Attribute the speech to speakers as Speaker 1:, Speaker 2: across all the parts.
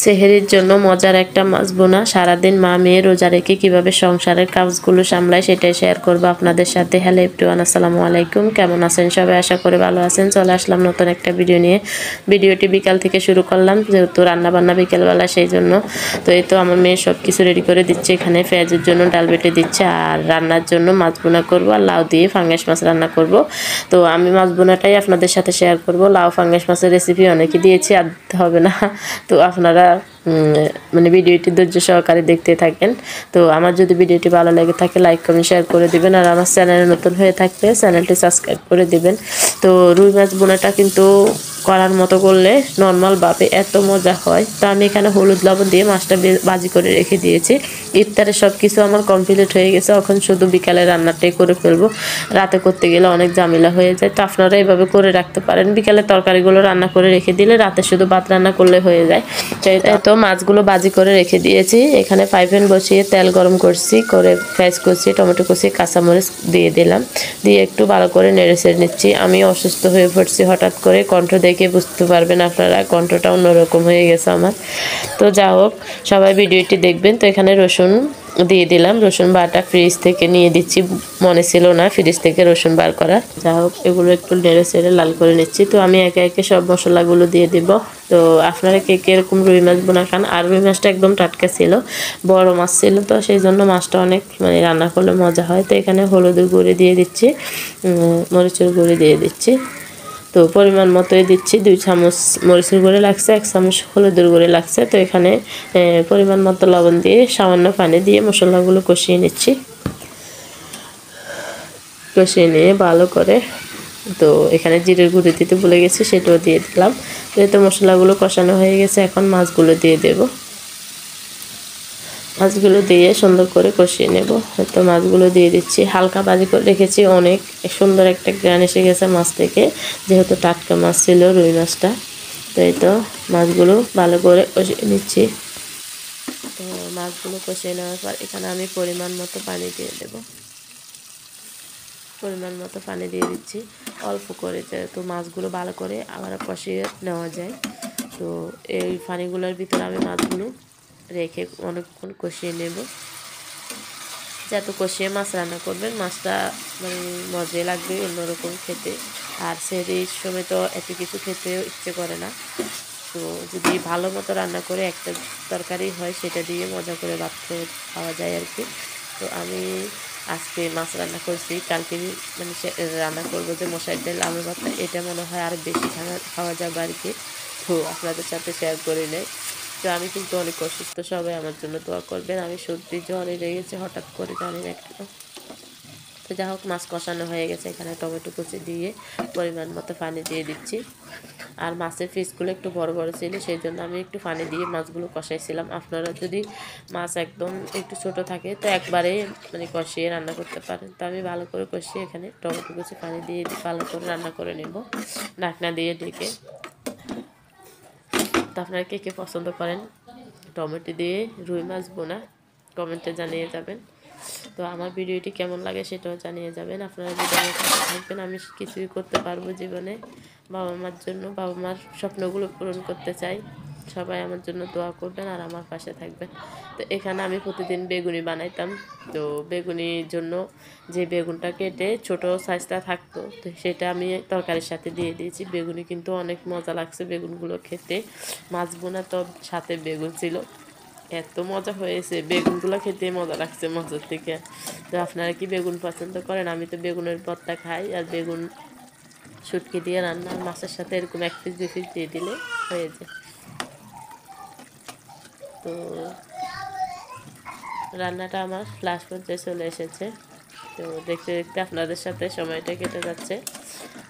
Speaker 1: সেহরির জন্য মজার একটা মাছ বোনা। সারাদিন মা মেয়ে রোজা রেখে কীভাবে সংসারের কাজগুলো সামলায় সেটাই শেয়ার করবো আপনাদের সাথে। হ্যালো এভরিওয়ান, আসসালামু আলাইকুম। কেমন আছেন সবাই? আশা করে ভালো আছেন। চলে আসলাম নতুন একটা ভিডিও নিয়ে। ভিডিওটি বিকাল থেকে শুরু করলাম, যেহেতু রান্নাবান্না বিকেলবেলা, সেই জন্য। তো এই তো আমার মেয়ে সব কিছু রেডি করে দিচ্ছে। এখানে পেঁয়াজের জন্য ডাল বেটে দিচ্ছে, আর রান্নার জন্য মাছ বোনা করবো, আর লাউ দিয়ে ফাঙ্গাস মাছ রান্না করব। তো আমি মাছ বোনাটাই আপনাদের সাথে শেয়ার করব। লাউ ফাঙ্গাস মাছের রেসিপি অনেকে দিয়েছি, আর হবে না। তো আপনারা মানে ভিডিওটি ধৈর্য সহকারে দেখতে থাকেন। তো আমার যদি ভিডিওটি ভালো লেগে থাকে লাইক কমেন্ট শেয়ার করে দিবেন, আর আমার চ্যানেলে নতুন হয়ে থাকলে চ্যানেলটি সাবস্ক্রাইব করে দিবেন। তো রুই মাছ বোনাটা কিন্তু করার মতো করলে নর্মালভাবে এত মজা হয়। তো আমি এখানে হলুদ লবণ দিয়ে মাছটা ভাজি করে রেখে দিয়েছি। ইফতারে সব কিছু আমার কমপ্লিট হয়ে গেছে, এখন শুধু বিকালে রান্নাটাই করে ফেলবো। রাতে করতে গেলে অনেক ঝামেলা হয়ে যায়। তো আপনারা এইভাবে করে রাখতে পারেন, বিকালে তরকারিগুলো রান্না করে রেখে দিলে রাতে শুধু ভাত রান্না করলে হয়ে যায়। তো মাছগুলো ভাজি করে রেখে দিয়েছি। এখানে ফ্রাই প্যান বসিয়ে তেল গরম করছি, করে পেঁয়াজ কুচি, টমেটো কুচি, কাঁচামরিচ দিয়ে দিলাম, দিয়ে একটু ভালো করে নেড়ে চেড়ে নিচ্ছি। আমি অসুস্থ হয়ে পড়ছি হঠাৎ করে, কণ্ঠ দেখে বুঝতে পারবেন আপনারা, কণ্ঠটা অন্যরকম হয়ে গেছে আমার। তো যা হোক, সবাই ভিডিওটি দেখবেন। তো এখানে রসুন দিয়ে দিলাম, রসুন বাটা ফ্রিজ থেকে নিয়ে দিচ্ছি, মনে ছিল না ফ্রিজ থেকে রসুন বার করা। যা হোক, এগুলো একটু নেড়ে চেড়ে লাল করে নিচ্ছি। তো আমি একে একে সব মশলাগুলো দিয়ে দিব। তো আপনারা কে এরকম রুই মাছ বোনা খান? আর রুই মাছটা একদম টাটকা ছিল, বড় মাছ ছিল, তো সেই জন্য মাছটা অনেক মানে রান্না করলে মজা হয়। তো এখানে হলুদের গুঁড়ি দিয়ে দিচ্ছি, মরিচের গুঁড়ি দিয়ে দিচ্ছি। তো পরিমাণ মতোই দিচ্ছি, 2 চামচ মরিচের গুঁড়ি লাগছে, 1 চামচ হলুদের গুঁড়ি লাগছে। তো এখানে পরিমাণ মতো লবণ দিয়ে সামান্য পানি দিয়ে মশলাগুলো কষিয়ে নিচ্ছি। কষিয়ে নিয়ে ভালো করে, তো এখানে জিরের গুঁড়ি দিতে ভুলে গেছি, সেটাও দিয়ে দিলাম। তো মশলাগুলো কষানো হয়ে গেছে, এখন মাছগুলো দিয়ে দেব। মাছগুলো দিয়ে সুন্দর করে কষিয়ে নেব। তো মাছগুলো দিয়ে দিচ্ছি, হালকা ভাজি করে রেখেছি। অনেক সুন্দর একটা গ্রান এসে গেছে মাছ থেকে, যেহেতু টাটকা মাছ ছিল রুই মাছটা। তো এই তো মাছগুলো ভালো করে কষিয়ে নিচ্ছি। তো মাছগুলো কষিয়ে নেওয়ার পর এখানে আমি পরিমাণ মতো পানি দিয়ে দেব। পরিমাণ মতো পানি দিয়ে দিচ্ছি, অল্প করে, যেহেতু মাছগুলো ভালো করে আবার কষিয়ে নেওয়া যায়। তো এই পানিগুলোর ভিতরে আমি মাছগুলো রেখে অনেকক্ষণ কষিয়ে নেব। যত কষিয়ে মাছ রান্না করবেন, মাছটা মানে মজাই লাগবে, অন্যরকম খেতে। আর সেহরির সময় তো এত কিছু খেতেও ইচ্ছে করে না। তো যদি ভালো মতো রান্না করে একটা তরকারি হয়, সেটা দিয়ে মজা করে ভাত খাওয়া যায় আর কি। তো আমি আজকে মাছ রান্না করছি, কালকে মানে রান্না করবো যে মশার ডাল আলু ভর্তা, এটা মনে হয় আর বেশি খাওয়া যাবে আর কি। তো আপনাদের সাথে শেয়ার করে নেই। তো আমি কিন্তু অনেক অসুস্থ, সবাই আমার জন্য দোয়া করবেন। আমি সর্দি জ্বরে লেগেছে হঠাৎ করে, জানি না একটু। তো যা হোক, মাছ কষানো হয়ে গেছে, এখানে টমেটো কুচি দিয়ে পরিমাণ মতো পানি দিয়ে দিচ্ছি। আর মাছের পিসগুলো একটু বড় বড় ছিল, সেই জন্য আমি একটু পানি দিয়ে মাছগুলো কষাইছিলাম। আপনারা যদি মাছ একদম একটু ছোট থাকে, তো একবারে মানে কষিয়ে রান্না করতে পারেন। তো আমি ভালো করে কষিয়ে এখানে টমেটো কুচি পানি দিয়ে ভালো করে রান্না করে নেব, ঢাকনা দিয়ে ঢেকে। তো আপনারা কে কে পছন্দ করেন টমেটো দিয়ে রুই মাছ বোনা, কমেন্টে জানিয়ে যাবেন। তো আমার ভিডিওটি কেমন লাগে সেটাও জানিয়ে যাবেন। আপনারা যদি আমার পাশে থাকবেন, আমি কিছুই করতে পারবো জীবনে। বাবা মার জন্য, বাবা মার স্বপ্নগুলো পূরণ করতে চাই। সবাই আমার জন্য দোয়া করবেন আর আমার পাশে থাকবেন। তো এখানে আমি প্রতিদিন বেগুনি বানাইতাম। তো বেগুনির জন্য যে বেগুনটা কেটে ছোট সাইজটা থাকতো, তো সেটা আমি তরকারির সাথে দিয়ে দিয়েছি। বেগুনি কিন্তু অনেক মজা লাগছে বেগুনগুলো খেতে। মাছ বোনা তো সাথে বেগুন ছিল, এত মজা হয়েছে, বেগুনগুলো খেতে মজা লাগছে মজার থেকে। তো আপনারা কি বেগুন পছন্দ করেন? আমি তো বেগুনের ভর্তা খাই, আর বেগুন শুটকি দিয়ে রান্না মাছের সাথে এরকম 1 পিস 2 পিস দিয়ে দিলে হয়ে যায়। তো রান্নাটা আমার লাস্ট পর্যায়ে চলে এসেছে। তো দেখতে দেখতে আপনাদের সাথে সময়টা কেটে যাচ্ছে।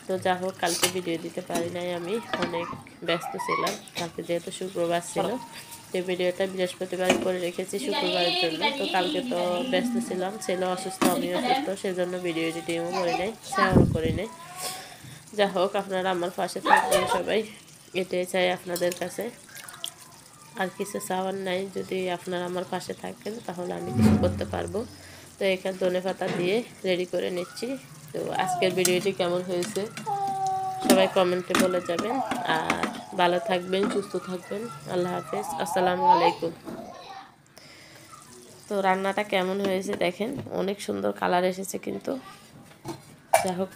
Speaker 1: তো যা হোক, কালকে ভিডিও দিতে পারি নাই, আমি অনেক ব্যস্ত ছিলাম। কালকে যেহেতু শুক্রবার ছিল, এই ভিডিওটা বৃহস্পতিবার করে রেখেছি শুক্রবারের জন্য। তো কালকে তো ব্যস্ত ছিলাম, ছেলে অসুস্থ, আমিও অসুস্থ, সেজন্য ভিডিও এডিটিংও করি নাই, শেয়ারও করি নাই। যা হোক, আপনারা আমার পাশে থাকবেন সবাই, এটাই চাই আপনাদের কাছে। আর কিছু চাওয়ার নাই, যদি আপনারা আমার পাশে থাকেন তাহলে আমি কিছু করতে পারবো। তো এখানে ধনেপাতা দিয়ে রেডি করে নিচ্ছি। তো আজকের ভিডিওটি কেমন হয়েছে সবাই কমেন্টে বলে যাবেন। আর ভালো থাকবেন, সুস্থ থাকবেন। আল্লাহ হাফেজ, আসসালামু আলাইকুম। তো রান্নাটা কেমন হয়েছে দেখেন, অনেক সুন্দর কালার এসেছে কিন্তু। যাই হোক।